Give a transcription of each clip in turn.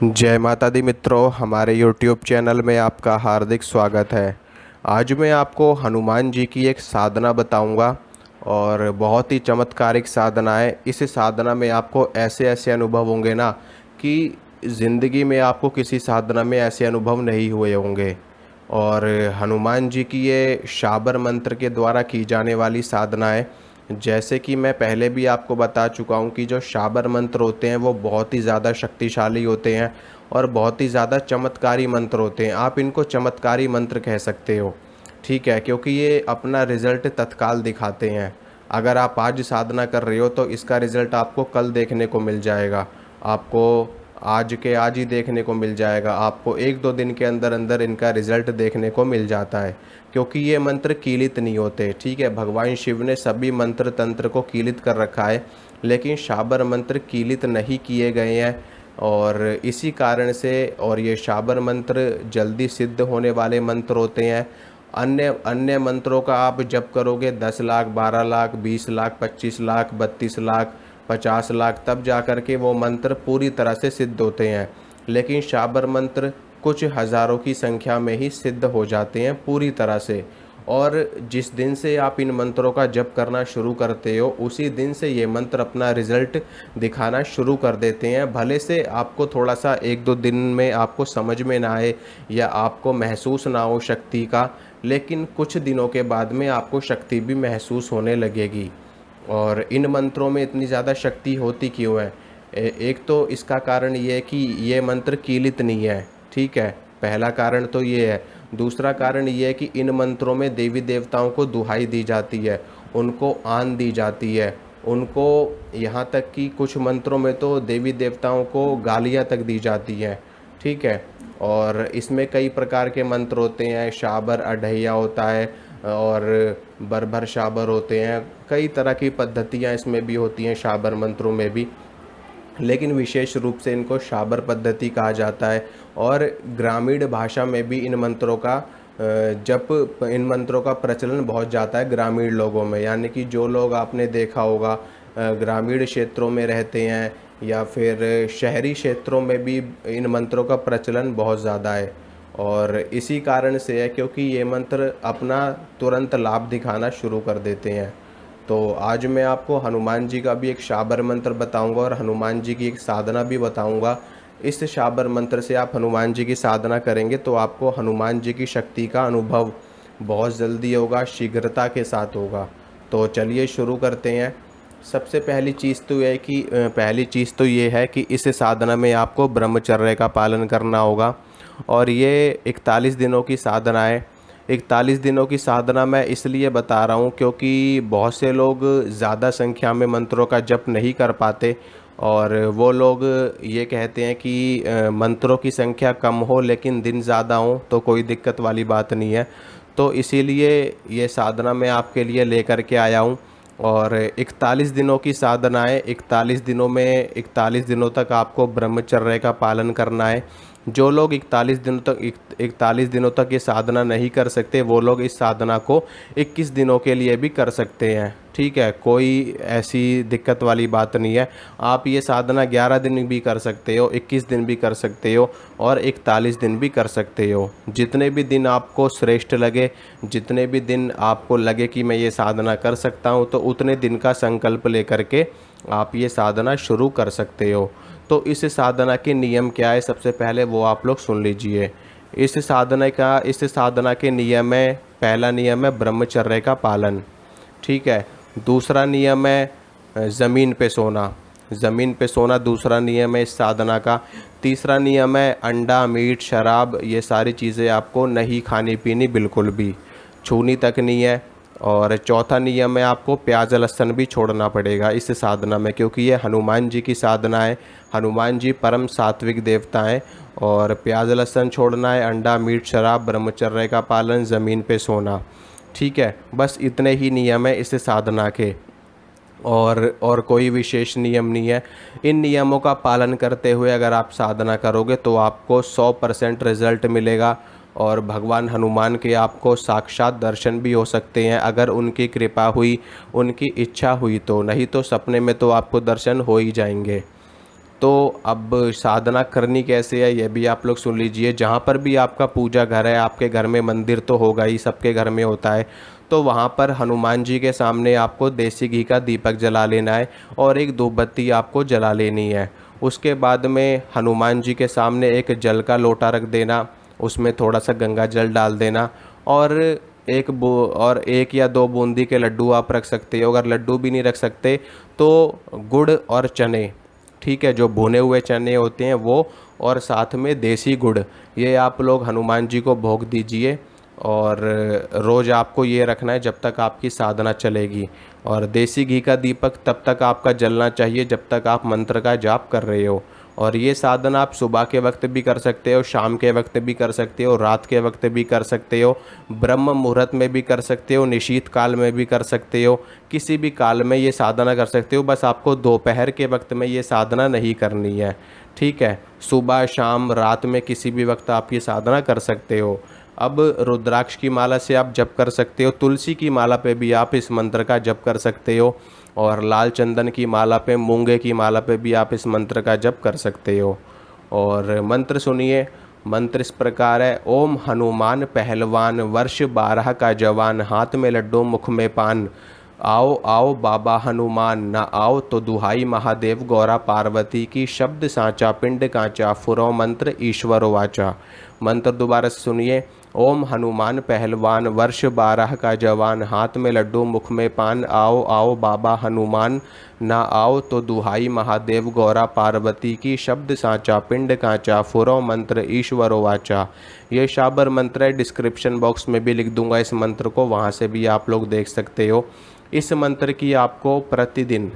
जय माता दी मित्रों, हमारे YouTube चैनल में आपका हार्दिक स्वागत है। आज मैं आपको हनुमान जी की एक साधना बताऊंगा और बहुत ही चमत्कारिक साधना है। इस साधना में आपको ऐसे ऐसे अनुभव होंगे ना कि ज़िंदगी में आपको किसी साधना में ऐसे अनुभव नहीं हुए होंगे। और हनुमान जी की ये शाबर मंत्र के द्वारा की जाने वाली साधना है। जैसे कि मैं पहले भी आपको बता चुका हूँ कि जो शाबर मंत्र होते हैं वो बहुत ही ज़्यादा शक्तिशाली होते हैं और बहुत ही ज़्यादा चमत्कारी मंत्र होते हैं। आप इनको चमत्कारी मंत्र कह सकते हो, ठीक है, क्योंकि ये अपना रिज़ल्ट तत्काल दिखाते हैं। अगर आप आज साधना कर रहे हो तो इसका रिज़ल्ट आपको कल देखने को मिल जाएगा, आपको आज के आज ही देखने को मिल जाएगा, आपको एक दो दिन के अंदर अंदर इनका रिज़ल्ट देखने को मिल जाता है, क्योंकि ये मंत्र कीलित नहीं होते। ठीक है, भगवान शिव ने सभी मंत्र तंत्र को कीलित कर रखा है, लेकिन शाबर मंत्र कीलित नहीं किए गए हैं। और इसी कारण से और ये शाबर मंत्र जल्दी सिद्ध होने वाले मंत्र होते हैं। अन्य अन्य मंत्रों का आप जप करोगे 10 लाख, 12 लाख, 20 लाख, 25 लाख, 32 लाख, 50 लाख, तब जा कर के वो मंत्र पूरी तरह से सिद्ध होते हैं। लेकिन शाबर मंत्र कुछ हज़ारों की संख्या में ही सिद्ध हो जाते हैं पूरी तरह से। और जिस दिन से आप इन मंत्रों का जप करना शुरू करते हो उसी दिन से ये मंत्र अपना रिज़ल्ट दिखाना शुरू कर देते हैं। भले से आपको थोड़ा सा एक दो दिन में आपको समझ में ना आए या आपको महसूस ना हो शक्ति का, लेकिन कुछ दिनों के बाद में आपको शक्ति भी महसूस होने लगेगी। और इन मंत्रों में इतनी ज़्यादा शक्ति होती क्यों है? एक तो इसका कारण ये है कि ये मंत्र कीलित नहीं है, ठीक है, पहला कारण तो ये है। दूसरा कारण ये है कि इन मंत्रों में देवी देवताओं को दुहाई दी जाती है, उनको आन दी जाती है, उनको यहाँ तक कि कुछ मंत्रों में तो देवी देवताओं को गालियाँ तक दी जाती हैं, ठीक है। और इसमें कई प्रकार के मंत्र होते हैं, शाबर अढ़ैया होता है और बरभर शाबर होते हैं, कई तरह की पद्धतियाँ इसमें भी होती हैं शाबर मंत्रों में भी, लेकिन विशेष रूप से इनको शाबर पद्धति कहा जाता है। और ग्रामीण भाषा में भी इन मंत्रों का इन मंत्रों का प्रचलन बहुत ज़्यादा है ग्रामीण लोगों में, यानी कि जो लोग आपने देखा होगा ग्रामीण क्षेत्रों में रहते हैं या फिर शहरी क्षेत्रों में भी इन मंत्रों का प्रचलन बहुत ज़्यादा है। और इसी कारण से है क्योंकि ये मंत्र अपना तुरंत लाभ दिखाना शुरू कर देते हैं। तो आज मैं आपको हनुमान जी का भी एक शाबर मंत्र बताऊंगा और हनुमान जी की एक साधना भी बताऊंगा। इस शाबर मंत्र से आप हनुमान जी की साधना करेंगे तो आपको हनुमान जी की शक्ति का अनुभव बहुत जल्दी होगा, शीघ्रता के साथ होगा। तो चलिए शुरू करते हैं। सबसे पहली चीज़ तो ये है कि इस साधना में आपको ब्रह्मचर्य का पालन करना होगा। और ये 41 दिनों की साधना है। 41 दिनों की साधना मैं इसलिए बता रहा हूँ क्योंकि बहुत से लोग ज़्यादा संख्या में मंत्रों का जप नहीं कर पाते और वो लोग ये कहते हैं कि मंत्रों की संख्या कम हो लेकिन दिन ज़्यादा हो तो कोई दिक्कत वाली बात नहीं है। तो इसीलिए ये साधना मैं आपके लिए लेकर के आया हूँ। और 41 दिनों की साधना है। 41 दिनों तक आपको ब्रह्मचर्य का पालन करना है। जो लोग 41 दिनों तक ये साधना नहीं कर सकते वो लोग इस साधना को 21 दिनों के लिए भी कर सकते हैं, ठीक है, कोई ऐसी दिक्कत वाली बात नहीं है। आप ये साधना 11 दिन भी कर सकते हो, 21 दिन भी कर सकते हो और 41 दिन भी कर सकते हो। जितने भी दिन आपको श्रेष्ठ लगे, जितने भी दिन आपको लगे कि मैं ये साधना कर सकता हूँ, तो उतने दिन का संकल्प लेकर के आप ये साधना शुरू कर सकते हो। तो इस साधना के नियम क्या है, सबसे पहले वो आप लोग सुन लीजिए। इस साधना के नियम है, पहला नियम है ब्रह्मचर्य का पालन, ठीक है। दूसरा नियम है ज़मीन पे सोना, ज़मीन पे सोना दूसरा नियम है इस साधना का। तीसरा नियम है अंडा, मीट, शराब, ये सारी चीज़ें आपको नहीं खानी पीनी, बिल्कुल भी छूनी तक नहीं है। और चौथा नियम है आपको प्याज लहसुन भी छोड़ना पड़ेगा इस साधना में, क्योंकि ये हनुमान जी की साधना है। हनुमान जी परम सात्विक देवता हैं। और प्याज लहसुन छोड़ना है, अंडा, मीट, शराब, ब्रह्मचर्य का पालन, ज़मीन पे सोना, ठीक है। बस इतने ही नियम है इस साधना के और कोई विशेष नियम नहीं है। इन नियमों का पालन करते हुए अगर आप साधना करोगे तो आपको 100% रिज़ल्ट मिलेगा और भगवान हनुमान के आपको साक्षात दर्शन भी हो सकते हैं अगर उनकी कृपा हुई, उनकी इच्छा हुई तो, नहीं तो सपने में तो आपको दर्शन हो ही जाएंगे। तो अब साधना करनी कैसे है ये भी आप लोग सुन लीजिए। जहाँ पर भी आपका पूजा घर है, आपके घर में मंदिर तो होगा ही, सबके घर में होता है, तो वहाँ पर हनुमान जी के सामने आपको देसी घी का दीपक जला लेना है और एक धूप बत्ती आपको जला लेनी है। उसके बाद में हनुमान जी के सामने एक जल का लोटा रख देना, उसमें थोड़ा सा गंगा जल डाल देना और एक या दो बूंदी के लड्डू आप रख सकते हो। अगर लड्डू भी नहीं रख सकते तो गुड़ और चने, ठीक है, जो भुने हुए चने होते हैं वो, और साथ में देसी गुड़, ये आप लोग हनुमान जी को भोग दीजिए। और रोज़ आपको ये रखना है जब तक आपकी साधना चलेगी। और देसी घी का दीपक तब तक आपका जलना चाहिए जब तक आप मंत्र का जाप कर रहे हो। और ये साधना आप सुबह के वक्त भी कर सकते हो, शाम के वक्त भी कर सकते हो, रात के वक्त भी कर सकते हो, ब्रह्म मुहूर्त में भी कर सकते हो, निशीत काल में भी कर सकते हो, किसी भी काल में ये साधना कर सकते हो। बस आपको दोपहर के वक्त में ये साधना नहीं करनी है, ठीक है। सुबह शाम रात में किसी भी वक्त आप ये साधना कर सकते हो। अब रुद्राक्ष की माला से आप जप कर सकते हो, तुलसी की माला पे भी आप इस मंत्र का जप कर सकते हो, और लाल चंदन की माला पे, मूंगे की माला पे भी आप इस मंत्र का जप कर सकते हो। और मंत्र सुनिए, मंत्र इस प्रकार है। ओम हनुमान पहलवान, वर्ष 12 का जवान, हाथ में लड्डू मुख में पान, आओ आओ बाबा हनुमान, ना आओ तो दुहाई महादेव गौरा पार्वती की, शब्द साचा पिंड कांचा, फुरो मंत्र ईश्वर वाचा। मंत्र दोबारा से सुनिए। ओम हनुमान पहलवान, वर्ष 12 का जवान, हाथ में लड्डू मुख में पान, आओ आओ बाबा हनुमान, ना आओ तो दुहाई महादेव गौरा पार्वती की, शब्द साचा पिंड कांचा, फुरो मंत्र ईश्वर वाचा। ये शाबर मंत्र है, डिस्क्रिप्शन बॉक्स में भी लिख दूंगा इस मंत्र को, वहाँ से भी आप लोग देख सकते हो। इस मंत्र की आपको प्रतिदिन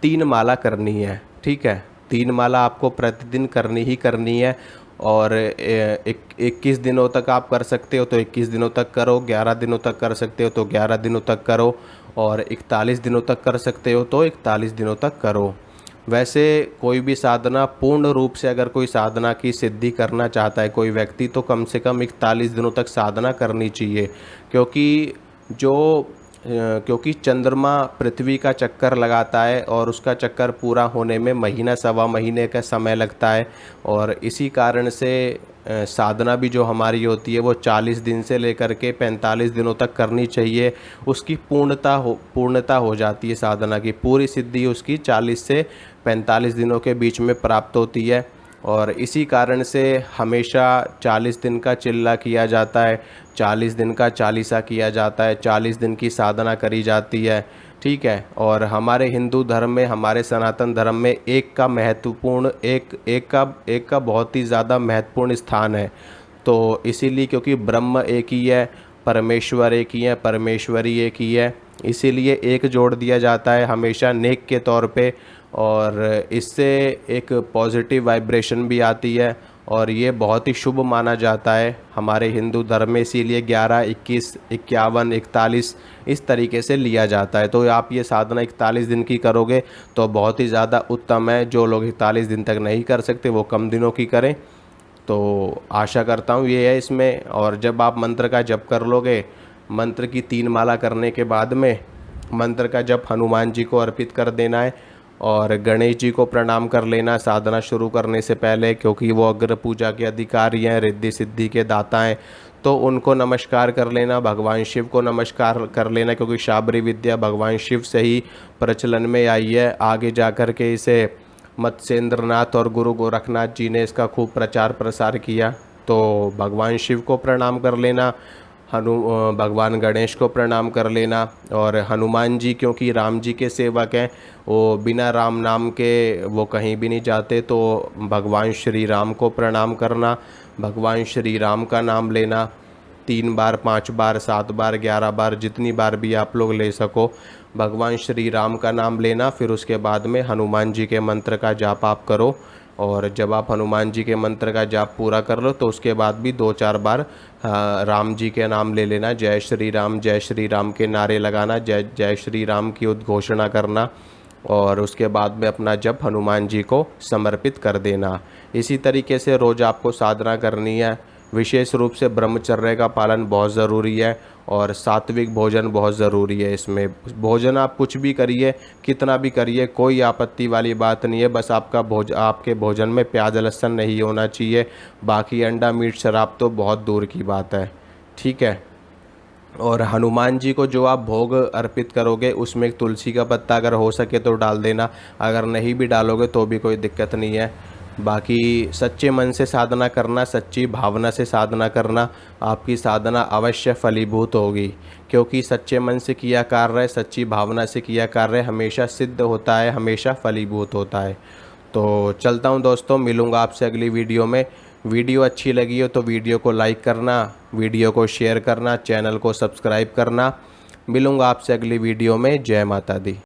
3 माला करनी है, ठीक है। 3 माला आपको प्रतिदिन करनी ही करनी है। और 21 दिनों तक आप कर सकते हो तो 21 दिनों तक करो, 11 दिनों तक कर सकते हो तो 11 दिनों तक करो, और 41 दिनों तक कर सकते हो तो 41 दिनों तक करो। वैसे कोई भी साधना पूर्ण रूप से अगर कोई साधना की सिद्धि करना चाहता है कोई व्यक्ति, तो कम से कम 41 दिनों तक साधना करनी चाहिए, क्योंकि चंद्रमा पृथ्वी का चक्कर लगाता है और उसका चक्कर पूरा होने में महीना सवा महीने का समय लगता है। और इसी कारण से साधना भी जो हमारी होती है वो 40 दिन से लेकर के 45 दिनों तक करनी चाहिए। उसकी पूर्णता हो जाती है, साधना की पूरी सिद्धि उसकी 40 से 45 दिनों के बीच में प्राप्त होती है। और इसी कारण से हमेशा 40 दिन का चिल्ला किया जाता है, 40 दिन का चालीसा किया जाता है, 40 दिन की साधना करी जाती है, ठीक है। और हमारे हिंदू धर्म में, हमारे सनातन धर्म में एक का बहुत ही ज़्यादा महत्वपूर्ण स्थान है। तो इसीलिए, क्योंकि ब्रह्म एक ही है, परमेश्वर एक ही है, परमेश्वरी एक ही है, इसीलिए एक जोड़ दिया जाता है हमेशा नेक के तौर पे। और इससे एक पॉजिटिव वाइब्रेशन भी आती है और ये बहुत ही शुभ माना जाता है हमारे हिंदू धर्म में। इसीलिए 11, 21, 51, 41 इस तरीके से लिया जाता है। तो आप ये साधना 41 दिन की करोगे तो बहुत ही ज़्यादा उत्तम है। जो लोग 41 दिन तक नहीं कर सकते वो कम दिनों की करें। तो आशा करता हूँ ये है इसमें। और जब आप मंत्र का जप कर लोगे, मंत्र की 3 माला करने के बाद में मंत्र का जप हनुमान जी को अर्पित कर देना है और गणेश जी को प्रणाम कर लेना साधना शुरू करने से पहले, क्योंकि वो अग्र पूजा के अधिकारी हैं, रिद्धि सिद्धि के दाता हैं। तो उनको नमस्कार कर लेना, भगवान शिव को नमस्कार कर लेना, क्योंकि शाबरी विद्या भगवान शिव से ही प्रचलन में आई है। आगे जाकर के इसे मत्स्येंद्रनाथ और गुरु गोरखनाथ जी ने इसका खूब प्रचार प्रसार किया। तो भगवान शिव को प्रणाम कर लेना, भगवान गणेश को प्रणाम कर लेना। और हनुमान जी क्योंकि राम जी के सेवक हैं, वो बिना राम नाम के वो कहीं भी नहीं जाते, तो भगवान श्री राम को प्रणाम करना, भगवान श्री राम का नाम लेना 3 बार, 5 बार, 7 बार, 11 बार, जितनी बार भी आप लोग ले सको भगवान श्री राम का नाम लेना। फिर उसके बाद में हनुमान जी के मंत्र का जाप आप करो। और जब आप हनुमान जी के मंत्र का जाप पूरा कर लो तो उसके बाद भी 2-4 बार राम जी के नाम ले लेना, जय श्री राम के नारे लगाना, जय जय श्री राम की उद्घोषणा करना। और उसके बाद में अपना जप हनुमान जी को समर्पित कर देना। इसी तरीके से रोज़ आपको साधना करनी है। विशेष रूप से ब्रह्मचर्य का पालन बहुत ज़रूरी है और सात्विक भोजन बहुत ज़रूरी है। इसमें भोजन आप कुछ भी करिए, कितना भी करिए, कोई आपत्ति वाली बात नहीं है। बस आपके भोजन में प्याज लहसुन नहीं होना चाहिए। बाकी अंडा मीट शराब तो बहुत दूर की बात है। ठीक है। और हनुमान जी को जो आप भोग अर्पित करोगे उसमें एक तुलसी का पत्ता अगर हो सके तो डाल देना, अगर नहीं भी डालोगे तो भी कोई दिक्कत नहीं है। बाकी सच्चे मन से साधना करना, सच्ची भावना से साधना करना, आपकी साधना अवश्य फलीभूत होगी। क्योंकि सच्चे मन से किया कार्य, सच्ची भावना से किया कार्य हमेशा सिद्ध होता है, हमेशा फलीभूत होता है। तो चलता हूँ दोस्तों, मिलूँगा आपसे अगली वीडियो में। वीडियो अच्छी लगी हो तो वीडियो को लाइक करना, वीडियो को शेयर करना, चैनल को सब्सक्राइब करना। मिलूँगा आपसे अगली वीडियो में। जय माता दी।